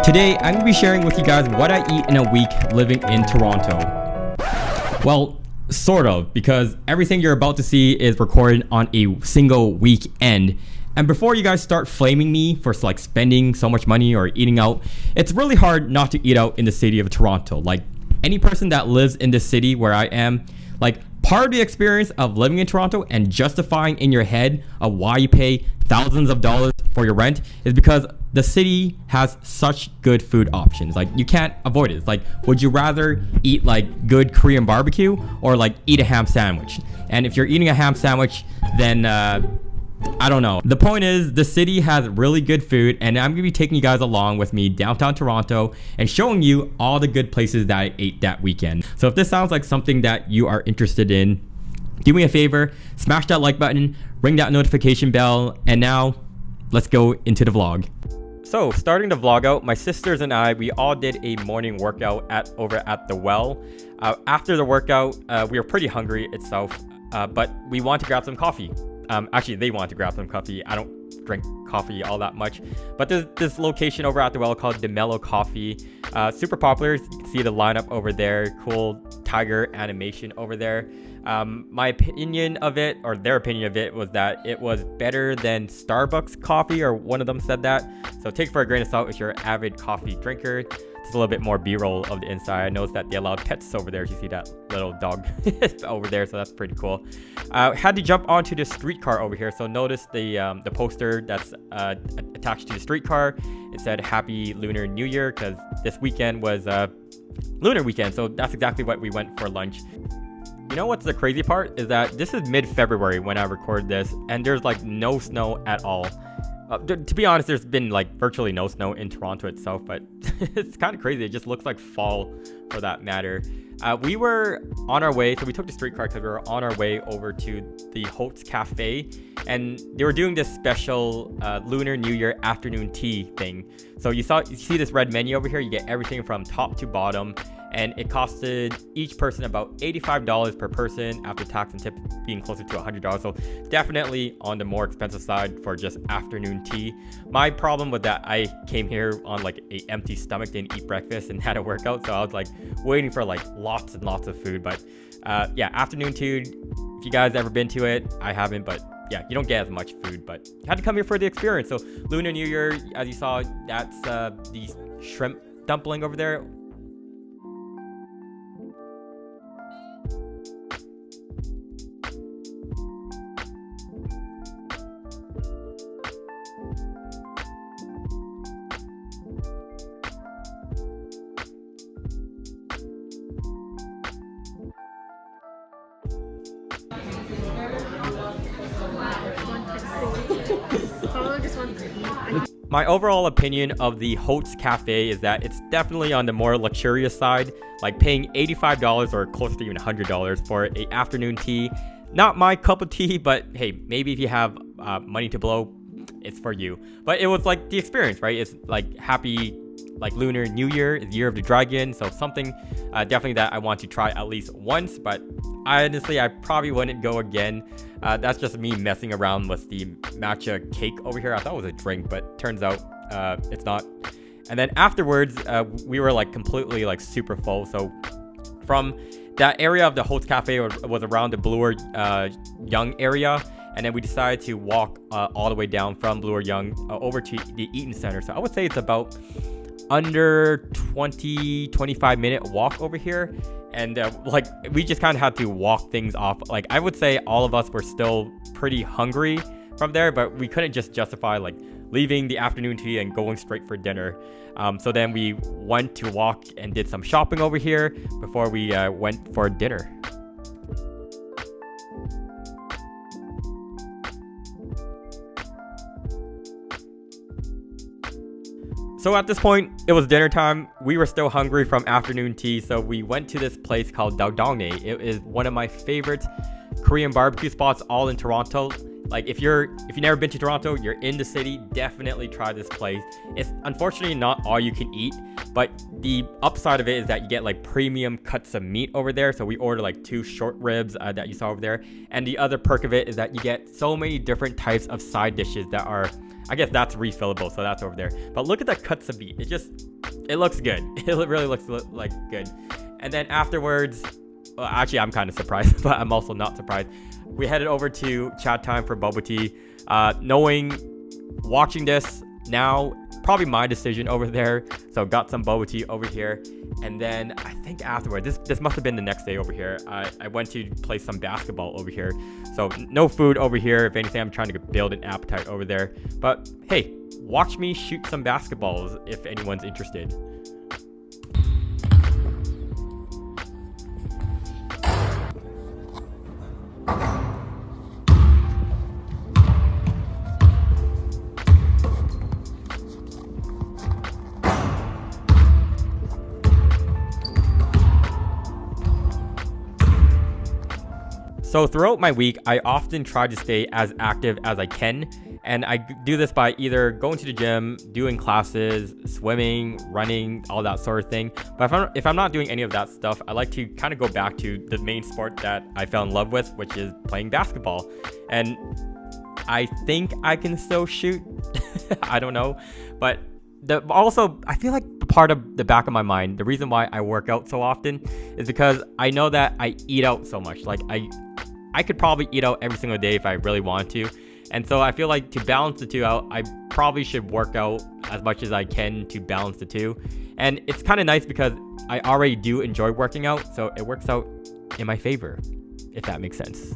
Today, I'm going to be sharing with you guys what I eat in a week living in Toronto. Well, sort of, because everything you're about to see is recorded on a single weekend. And before you guys start flaming me for like spending so much money or eating out, it's really hard not to eat out in the city of Toronto. Like any person that lives in the city where I am, like part of the experience of living in Toronto and justifying in your head of why you pay thousands of dollars for your rent is because the city has such good food options. Like you can't avoid it. It's like, would you rather eat like good Korean barbecue or like eat a ham sandwich? And if you're eating a ham sandwich, then I don't know. The point is, the city has really good food, and I'm gonna be taking you guys along with me downtown Toronto and showing you all the good places that I ate that weekend. So if this sounds like something that you are interested in, do me a favor, smash that like button, ring that notification bell, and now let's go into the vlog. So starting the vlog out, my sisters and I, we all did a morning workout over at the well. After the workout, we were pretty hungry itself, but we wanted to grab some coffee. Actually, they wanted to grab some coffee. I don't drink coffee all that much, but there's this location over at the well called DeMello Coffee. Super popular. You can see the lineup over there. Cool tiger animation over there. My opinion of it, or their opinion of it, was that it was better than Starbucks coffee, or one of them said that. So take it for a grain of salt if you're an avid coffee drinker. Just a little bit more b-roll of the inside. I noticed that they allowed pets over there. You see that little dog over there, so that's pretty cool. Had to jump onto the streetcar over here. So notice the poster that's attached to the streetcar. It said Happy Lunar New Year, because this weekend was Lunar Weekend. So that's exactly what we went for lunch. You know what's the crazy part is that this is mid-February when I record this, and there's like no snow at all. To be honest, there's been like virtually no snow in Toronto itself, but it's kind of crazy. It just looks like fall for that matter. We were on our way, so we took the streetcar because we were on our way over to the HOLTS Cafe, and they were doing this special Lunar New Year afternoon tea thing. So you see this red menu over here. You get everything from top to bottom, and it costed each person about $85 per person after tax and tip being closer to $100. So definitely on the more expensive side for just afternoon tea. My problem was that I came here on like an empty stomach, didn't eat breakfast and had a workout. So I was like waiting for like lots and lots of food. But yeah, afternoon tea, if you guys ever been to it, I haven't, but yeah, you don't get as much food, but you had to come here for the experience. So Lunar New Year, as you saw, that's the shrimp dumpling over there. My overall opinion of the HOLTS Cafe is that it's definitely on the more luxurious side, like paying $85 or close to even $100 for an afternoon tea. Not my cup of tea, but hey, maybe if you have money to blow, it's for you. But it was like the experience, right? It's like happy, like Lunar New Year, Year of the Dragon, so something definitely that I want to try at least once, but honestly, I probably wouldn't go again. That's just me messing around with the matcha cake over here. I thought it was a drink, but turns out it's not. And then afterwards, we were like completely like super full. So from that area of the HOLTS Cafe was around the Bloor Yonge area. And then we decided to walk all the way down from Bloor Yonge over to the Eaton Center. So I would say it's about under 25 minute walk over here. And like we just kind of had to walk things off. Like I would say all of us were still pretty hungry from there, but we couldn't just justify like leaving the afternoon tea and going straight for dinner. So then we went to walk and did some shopping over here before we went for dinner. So at this point, it was dinner time. We were still hungry from afternoon tea, so we went to this place called DALDONGNAE. It is one of my favorite Korean barbecue spots all in Toronto. Like if you've never been to Toronto, you're in the city, definitely try this place. It's unfortunately not all you can eat, but the upside of it is that you get like premium cuts of meat over there. So we ordered like 2 short ribs that you saw over there. And the other perk of it is that you get so many different types of side dishes that are I guess that's refillable, so that's over there. But look at the katsubi. It looks good. It really looks like good. And then afterwards, well, actually I'm kind of surprised, but I'm also not surprised. We headed over to Chatime for bubble tea. Watching this now, probably my decision over there. So got some bubble tea over here. And then I think afterward, this must have been the next day over here. I went to play some basketball over here. So no food over here. If anything, I'm trying to build an appetite over there. But hey, watch me shoot some basketballs if anyone's interested. So throughout my week, I often try to stay as active as I can. And I do this by either going to the gym, doing classes, swimming, running, all that sort of thing. But if I'm not doing any of that stuff, I like to kind of go back to the main sport that I fell in love with, which is playing basketball. And I think I can still shoot. I don't know. But also, I feel like part of the back of my mind, the reason why I work out so often is because I know that I eat out so much. Like I could probably eat out every single day if I really wanted to. And so I feel like to balance the two out, I probably should work out as much as I can to balance the two. And it's kind of nice because I already do enjoy working out, so it works out in my favor, if that makes sense.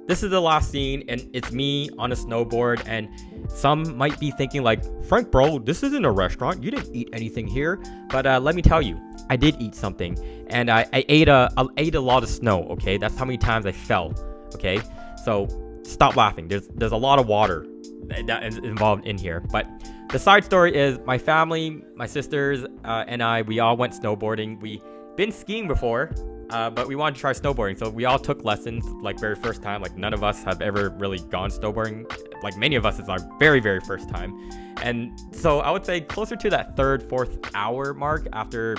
This is the last scene, and it's me on a snowboard, and some might be thinking like, Frank bro, this isn't a restaurant, you didn't eat anything here. But let me tell you, I did eat something, and I ate a lot of snow, okay? That's how many times I fell, okay? So stop laughing, there's a lot of water that is involved in here. But the side story is my family, my sisters, and we all went snowboarding. We've been skiing before, but we wanted to try snowboarding, so we all took lessons like very first time. Like none of us have ever really gone snowboarding. Like many of us, it's our very very first time. And so I would say closer to that 3rd, 4th hour mark after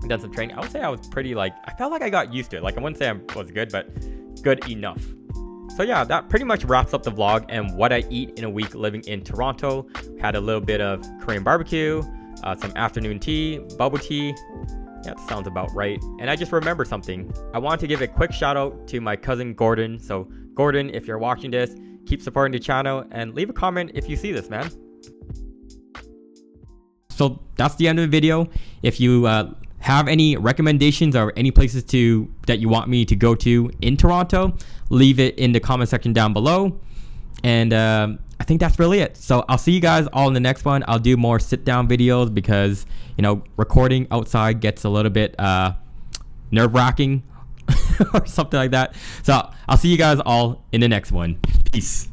done some training, I would say I was pretty I felt like I got used to it. Like I wouldn't say I was good, but good enough. So yeah, that pretty much wraps up the vlog and what I eat in a week living in Toronto. We had a little bit of Korean barbecue, some afternoon tea, bubble tea. Yeah, that sounds about right. And I just remembered something. I want to give a quick shout out to my cousin Gordon. So Gordon, if you're watching this, keep supporting the channel and leave a comment if you see this, man. So that's the end of the video. If you have any recommendations or any places that you want me to go to in Toronto, leave it in the comment section down below. And I think that's really it. So I'll see you guys all in the next one. I'll do more sit down videos because, you know, recording outside gets a little bit nerve-wracking or something like that. So I'll see you guys all in the next one. Peace.